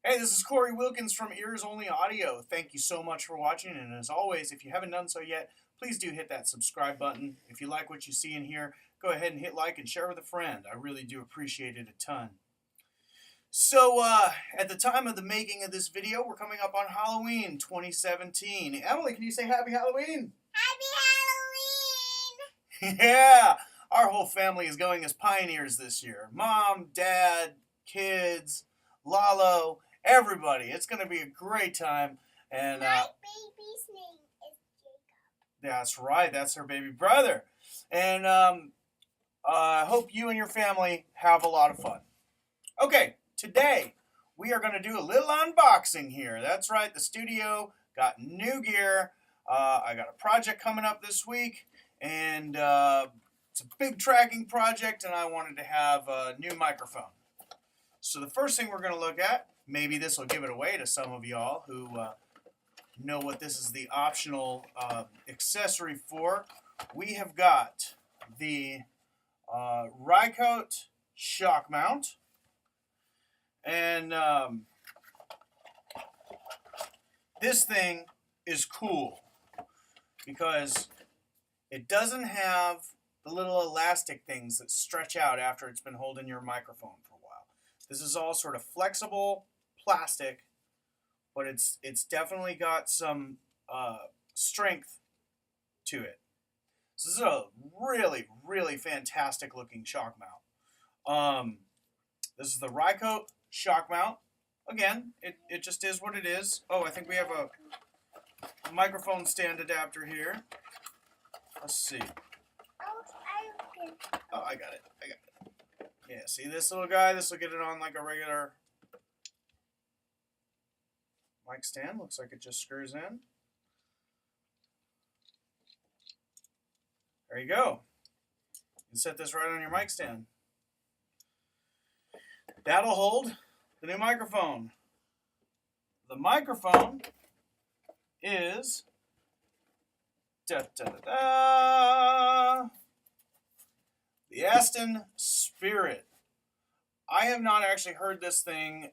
Hey, this is Corey Wilkins from Ears Only Audio. Thank you so much for watching, and as always, if you haven't done so yet, please do hit that subscribe button. If you like what you see in here, go ahead and hit like and share with a friend. I really do appreciate it a ton. So, at the time of the making of this video, we're coming up on Halloween 2017. Emily, can you say Happy Halloween? Happy Halloween! Yeah! Our whole family is going as pioneers this year. Mom, Dad, kids, Lalo, everybody. It's going to be a great time. And My baby's name is Jacob. that's right. That's her baby brother. And I hope you and your family have a lot of fun. Okay, today we are going to do a little unboxing here. That's right. The studio got new gear. I got a project coming up this week, and it's a big tracking project, and I wanted to have a new microphone. So the first thing we're going to look at, maybe this will give it away to some of y'all who know what this is the optional accessory for. We have got the Rycote shock mount. And this thing is cool because it doesn't have the little elastic things that stretch out after it's been holding your microphone for a while. This is all sort of flexible plastic, but it's definitely got some strength to it. So this is a really, really fantastic looking shock mount. This is the Rycote shock mount. Again, it just is what it is. Oh, I think we have a microphone stand adapter here. Let's see. Oh, I got it. Yeah, see this little guy? This will get it on like a regular mic stand. Looks like it just screws in. There you go. You can set this right on your mic stand. That'll hold the new microphone. The microphone is the Aston Spirit. I have not actually heard this thing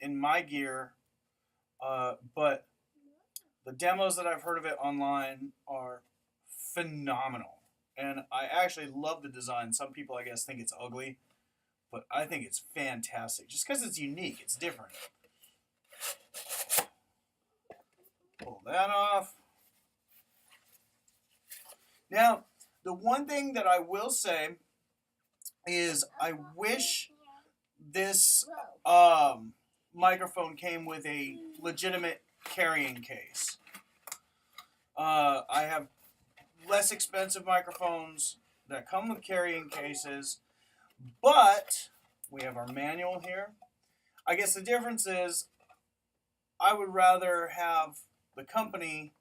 in my gear, but the demos that I've heard of it online are phenomenal. And I actually love the design. Some people, I guess, think it's ugly, but I think it's fantastic. Just because it's unique, it's different. Pull that off. Now, the one thing that I will say is I wish this microphone came with a legitimate carrying case. I have less expensive microphones that come with carrying cases, but we have our manual here. I guess the difference is I would rather have the company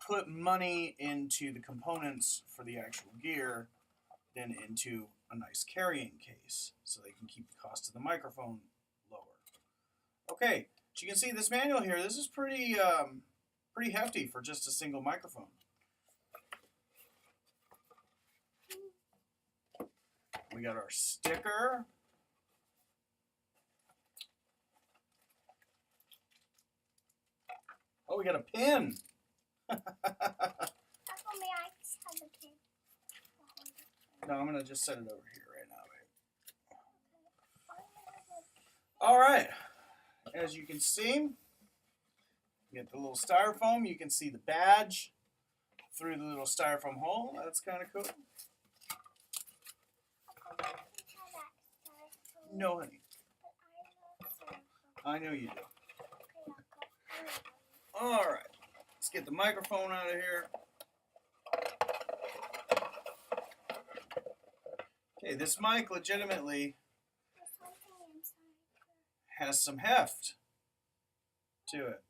put money into the components for the actual gear than into a nice carrying case so they can keep the cost of the microphone lower. Okay, so you can see this manual here. This is pretty hefty for just a single microphone. We got our sticker. Oh, we got a pin. No, I'm going to just set it over here right now. All right. As you can see, you get the little styrofoam. You can see the badge through the little styrofoam hole. That's kind of cool. No, honey. I know you do. All right. Let's get the microphone out of here. Okay, this mic legitimately has some heft to it.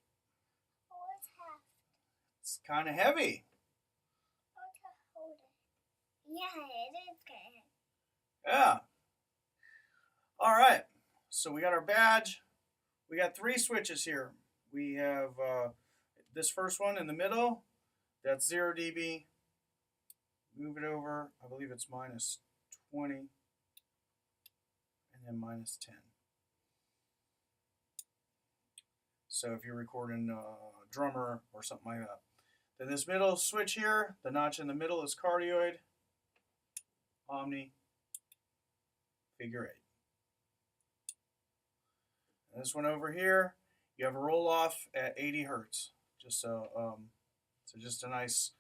It's kind of heavy. Yeah, it is good. Yeah. All right. So we got our badge. We got 3 switches here. We have this first one in the middle. That's 0 dB. Move it over. I believe it's minus 20. And then minus 10. So if you're recording a drummer or something like that. Then this middle switch here, the notch in the middle is cardioid, omni, figure 8. And this one over here, you have a roll off at 80 hertz. Just so just a nice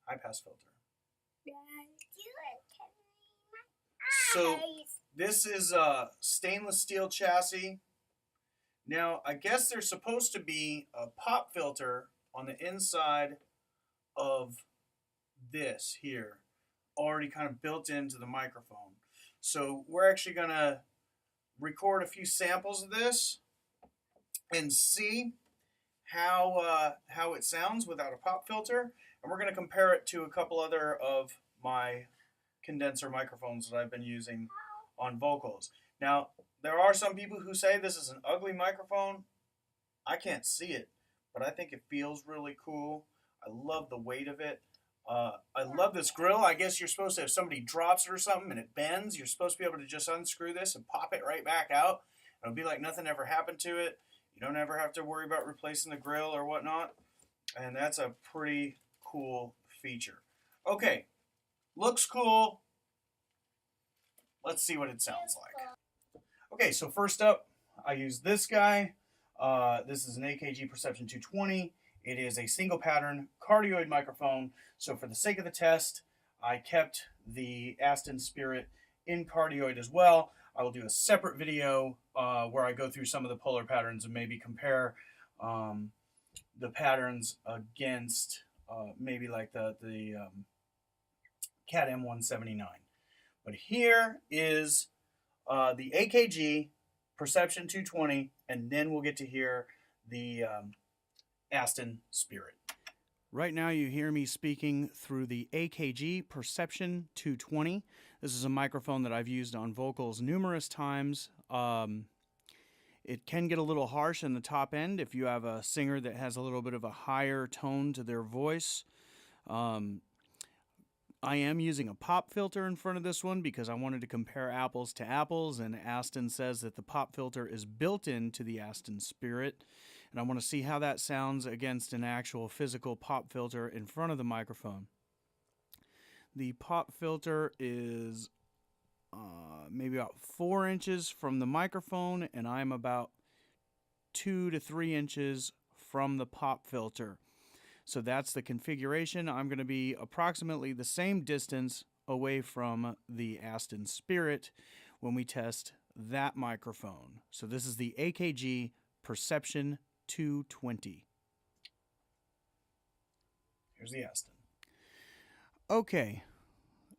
high pass filter. So this is a stainless steel chassis. Now I guess there's supposed to be a pop filter on the inside of this here, already kind of built into the microphone. So we're actually gonna record a few samples of this and see how it sounds without a pop filter, and we're gonna compare it to a couple other of my condenser microphones that I've been using on vocals. Now, there are some people who say this is an ugly microphone. I can't see it, but I think it feels really cool. I love the weight of it. I love this grill. I guess you're supposed to, if somebody drops it or something and it bends, you're supposed to be able to just unscrew this and pop it right back out. It'll be like nothing ever happened to it. You don't ever have to worry about replacing the grill or whatnot. And that's a pretty cool feature. Okay, looks cool. Let's see what it sounds like. Okay, so first up, I use this guy. This is an AKG Perception 220. It is a single pattern cardioid microphone. So for the sake of the test, I kept the Aston Spirit in cardioid as well. I will do a separate video where I go through some of the polar patterns and maybe compare the patterns against maybe like the Cat M179. But here is the AKG Perception 220, and then we'll get to hear the Aston Spirit. Right now you hear me speaking through the AKG Perception 220. This is a microphone that I've used on vocals numerous times. It can get a little harsh in the top end if you have a singer that has a little bit of a higher tone to their voice. I am using a pop filter in front of this one because I wanted to compare apples to apples, and Aston says that the pop filter is built into the Aston Spirit, and I want to see how that sounds against an actual physical pop filter in front of the microphone. The pop filter is maybe about 4 inches from the microphone, and I'm about 2 to 3 inches from the pop filter. So that's the configuration. I'm going to be approximately the same distance away from the Aston Spirit when we test that microphone. So this is the AKG Perception 220. Here's the Aston. Okay,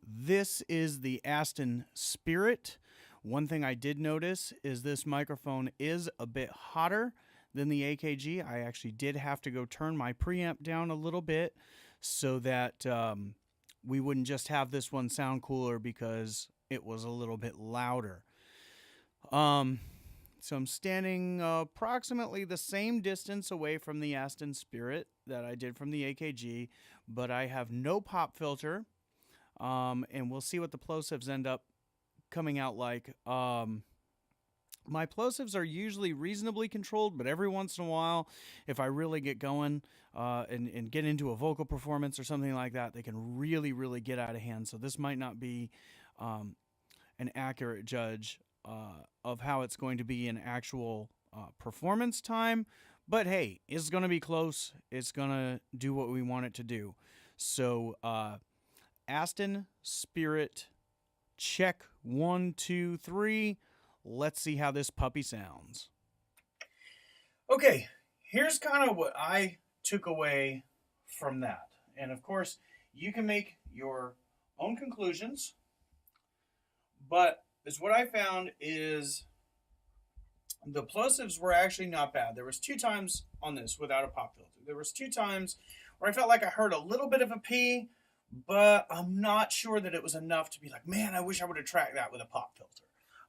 this is the Aston Spirit. One thing I did notice is this microphone is a bit hotter than the AKG. I actually did have to go turn my preamp down a little bit so that we wouldn't just have this one sound cooler because it was a little bit louder. So I'm standing approximately the same distance away from the Aston Spirit that I did from the AKG, but I have no pop filter, and we'll see what the plosives end up coming out like. My plosives are usually reasonably controlled, but every once in a while, if I really get going and get into a vocal performance or something like that, they can really, really get out of hand. So this might not be an accurate judge of how it's going to be in actual performance time. But hey, it's going to be close. It's going to do what we want it to do. So Aston Spirit, check 1, 2, 3. Let's see how this puppy sounds. Okay, here's kind of what I took away from that. And of course, you can make your own conclusions. But is what I found is the plosives were actually not bad. There was 2 times on this without a pop filter. There was 2 times where I felt like I heard a little bit of a P, but I'm not sure that it was enough to be like, man, I wish I would have tracked that with a pop filter.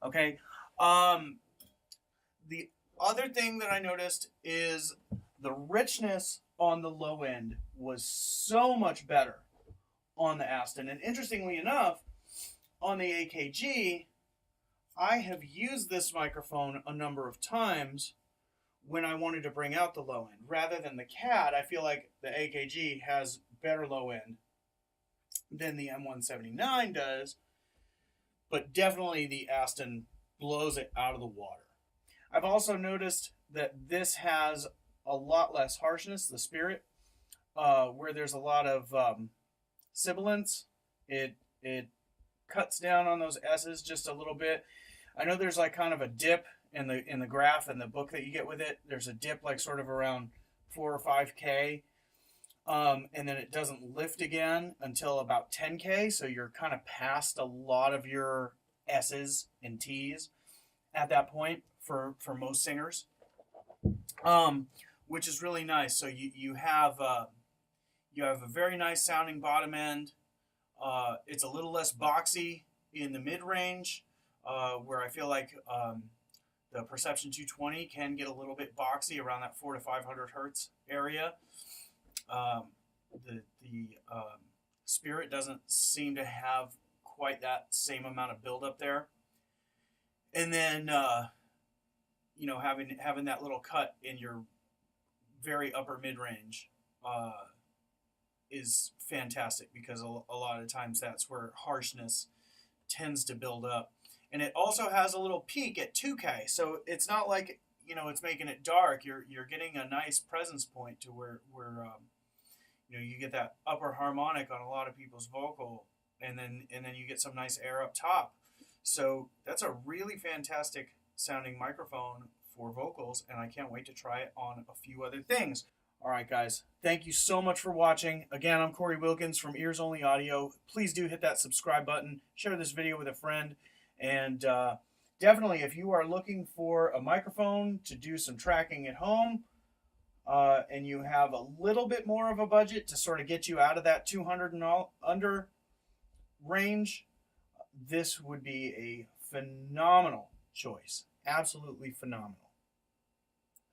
Okay. The other thing that I noticed is the richness on the low end was so much better on the Aston. And interestingly enough, on the AKG, I have used this microphone a number of times when I wanted to bring out the low end. Rather than the CAD, I feel like the AKG has better low end than the M179 does, but definitely the Aston blows it out of the water. I've also noticed that this has a lot less harshness, the Spirit, where there's a lot of sibilance. It cuts down on those S's just a little bit. I know there's like kind of a dip in the graph and the book that you get with it. There's a dip like sort of around 4 or 5K. And then it doesn't lift again until about 10K. So you're kind of past a lot of your S's and T's at that point for most singers, which is really nice. So you have a very nice sounding bottom end. It's a little less boxy in the mid range, where I feel like the Perception 220 can get a little bit boxy around that 400 to 500 hertz area. The Spirit doesn't seem to have quite that same amount of buildup there. And then, having that little cut in your very upper mid range is fantastic, because a lot of times that's where harshness tends to build up. And it also has a little peak at 2K, so it's not like it's making it dark. You're getting a nice presence point to where you get that upper harmonic on a lot of people's vocal, and then you get some nice air up top. So that's a really fantastic sounding microphone for vocals, and I can't wait to try it on a few other things. All right, guys, thank you so much for watching. Again, I'm Corey Wilkins from Ears Only Audio. Please do hit that subscribe button, share this video with a friend, and definitely, if you are looking for a microphone to do some tracking at home, and you have a little bit more of a budget to sort of get you out of that 200 and under range, this would be a phenomenal choice. Absolutely phenomenal.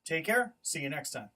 Take care. See you next time.